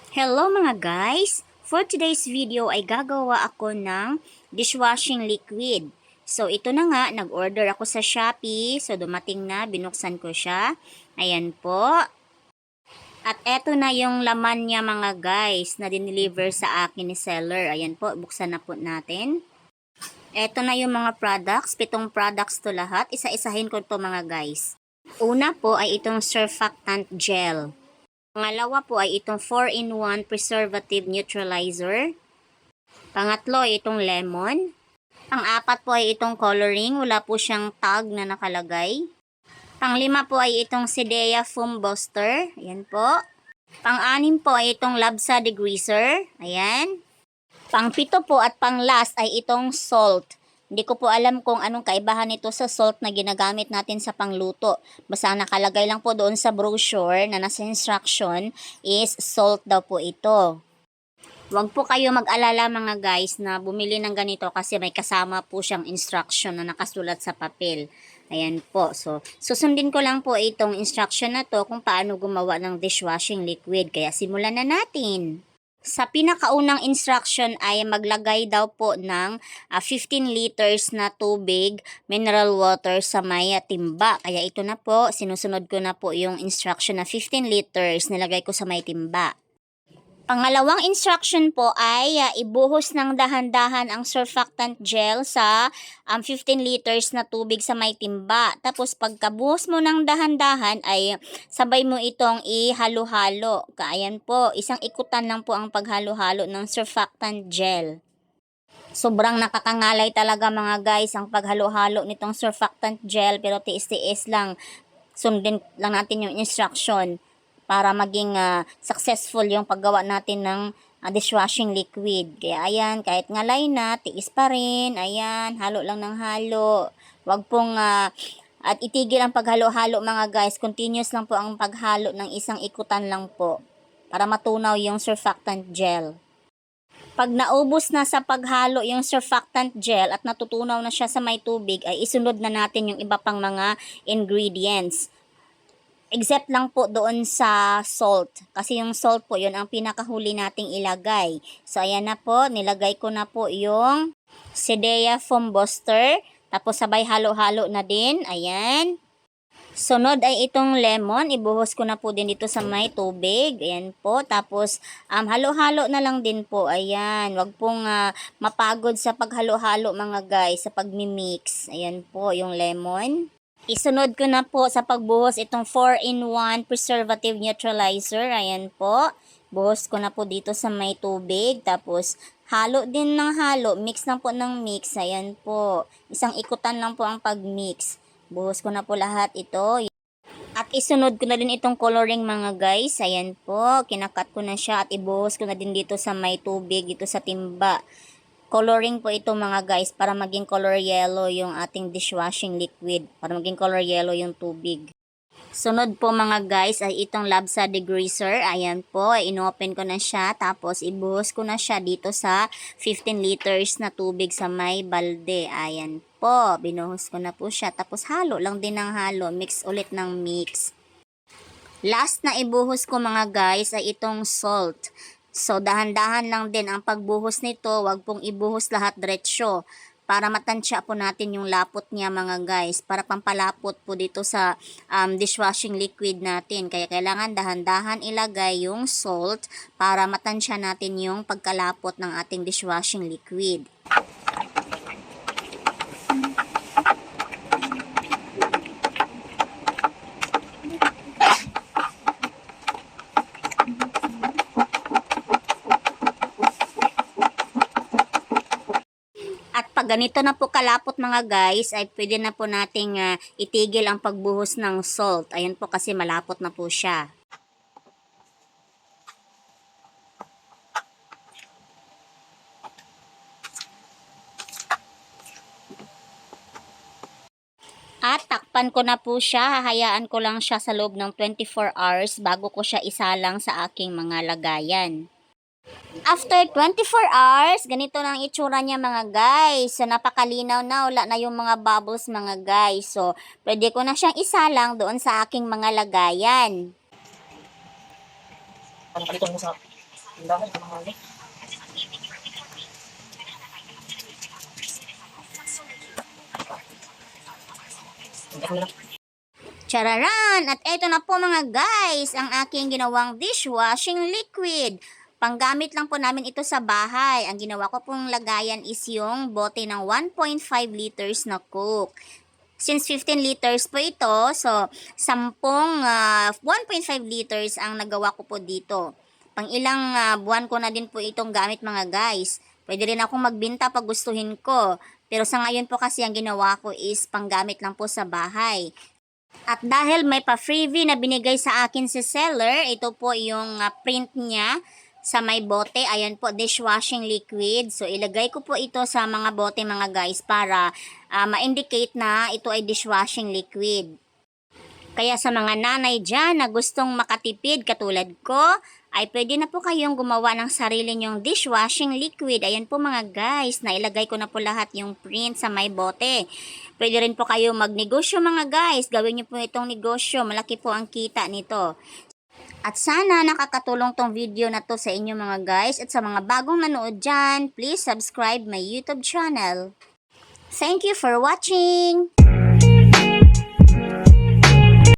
Hello mga guys! For today's video ay gagawa ako ng dishwashing liquid. So ito na nga, nag-order ako sa Shopee. So dumating na, binuksan ko siya. Ayan po. At eto na yung laman niya mga guys na dineliver sa akin ni seller. Ayan po, buksan na po natin. Eto na yung mga products, 7 products to lahat. Isa-isahin ko to mga guys. Una po ay itong surfactant gel. Pangalawa po ay itong 4-in-1 preservative neutralizer. Pangatlo ay itong lemon. Pang-apat po ay itong coloring. Wala po siyang tag na nakalagay. Pang-lima po ay itong Sidea Foam Buster. Ayan po. Pang-anim po ay itong Labsa Degreaser. Ayan. Pang-pito po at pang-last ay itong salt. Hindi ko po alam kung anong kaibahan nito sa salt na ginagamit natin sa pangluto. Basta nakalagay lang po doon sa brochure na nasa instruction is salt daw po ito. Huwag po kayo mag-alala mga guys na bumili ng ganito kasi may kasama po siyang instruction na nakasulat sa papel. Ayan po. So, susundin ko lang po itong instruction na to kung paano gumawa ng dishwashing liquid. Kaya simulan na natin. Sa pinakaunang instruction ay maglagay daw po ng 15 liters na tubig, mineral water sa may timba. Kaya ito na po, sinusunod ko na po yung instruction na 15 liters, nilagay ko sa may timba. Pangalawang instruction po ay ibuhos ng dahan-dahan ang surfactant gel sa 15 liters na tubig sa may timba. Tapos pagkabuhos mo ng dahan-dahan ay sabay mo itong ihalo-halo. Kaayan po, isang ikutan lang po ang paghalo-halo ng surfactant gel. Sobrang nakakangalay talaga mga guys ang paghalo-halo nitong surfactant gel pero tiis-tiis lang. Sundin lang natin yung instruction para maging successful yung paggawa natin ng dishwashing liquid. Kaya ayan, kahit ngalay na, tiis pa rin. Ayan, halo lang ng halo. Huwag pong at itigil ang paghalo-halo mga guys. Continuous lang po ang paghalo ng isang ikutan lang po para matunaw yung surfactant gel. Pag naubos na sa paghalo yung surfactant gel at natutunaw na siya sa may tubig, ay isunod na natin yung iba pang mga ingredients. Except lang po doon sa salt. Kasi yung salt po, yun ang pinakahuli nating ilagay. So, ayan na po. Nilagay ko na po yung Sidea Foam Buster. Tapos, sabay halo-halo na din. Ayan. Sunod ay itong lemon. Ibuhos ko na po din dito sa may tubig. Ayan po. Tapos, halo-halo na lang din po. Ayan. Wag pong mapagod sa paghalo-halo mga guys. Sa pagmimix. Ayan po, yung lemon. Isunod ko na po sa pagbuhos itong 4-in-1 preservative neutralizer. Ayan po. Buhos ko na po dito sa may tubig. Tapos, halo din ng halo. Mix lang po ng mix. Ayan po. Isang ikutan lang po ang pag-mix. Buhos ko na po lahat ito. At isunod ko na din itong coloring mga guys. Ayan po. Kinakat ko na siya at ibuhos ko na din dito sa may tubig. Dito sa timba. Coloring po ito mga guys para maging color yellow yung ating dishwashing liquid. Para maging color yellow yung tubig. Sunod po mga guys ay itong Labsa Degreaser. Ayan po, inopen ko na siya. Tapos ibuhos ko na siya dito sa 15 liters na tubig sa may balde. Ayan po, binuhos ko na po siya. Tapos halo lang din ng halo. Mix ulit ng mix. Last na ibuhos ko mga guys ay itong salt. So, dahan-dahan lang din ang pagbuhos nito. Huwag pong ibuhos lahat diretsyo. Para matansya po natin yung lapot niya mga guys. Para pampalapot po dito sa dishwashing liquid natin. Kaya kailangan dahan-dahan ilagay yung salt para matansya natin yung pagkalapot ng ating dishwashing liquid. At pag ganito na po kalapot mga guys, ay pwede na po nating itigil ang pagbuhos ng salt. Ayan po kasi malapot na po siya. At takpan ko na po siya, hahayaan ko lang siya sa loob ng 24 hours bago ko siya isalang sa aking mga lagayan. After 24 hours, ganito na ang itsura niya mga guys. So, napakalinaw na. Wala na yung mga bubbles mga guys. So, pwede ko na siyang isalang doon sa aking mga lagayan. Palitan mo sa Ang dami ng mahali. Chararan! At eto na po mga guys, ang aking ginawang dishwashing liquid. Panggamit lang po namin ito sa bahay. Ang ginawa ko pong lagayan is yung bote ng 1.5 liters na Coke. Since 15 liters po ito, so 1.5 liters ang nagawa ko po dito. Pang ilang buwan ko na din po itong gamit mga guys. Pwede rin akong magbenta pag gustuhin ko. Pero sa ngayon po kasi ang ginawa ko is panggamit lang po sa bahay. At dahil may pa-freebie na binigay sa akin si seller, ito po yung print niya sa may bote. Ayan po, dishwashing liquid. So, ilagay ko po ito sa mga bote mga guys para ma-indicate na ito ay dishwashing liquid. Kaya sa mga nanay dyan na gustong makatipid katulad ko, ay pwede na po kayong gumawa ng sarili nyong dishwashing liquid. Ayan po mga guys, nailagay ko na po lahat yung print sa may bote. Pwede rin po kayo magnegosyo mga guys. Gawin nyo po itong negosyo. Malaki po ang kita nito. At sana nakakatulong tong video na to sa inyo mga guys. At sa mga bagong nanood dyan, please subscribe my YouTube channel. Thank you for watching!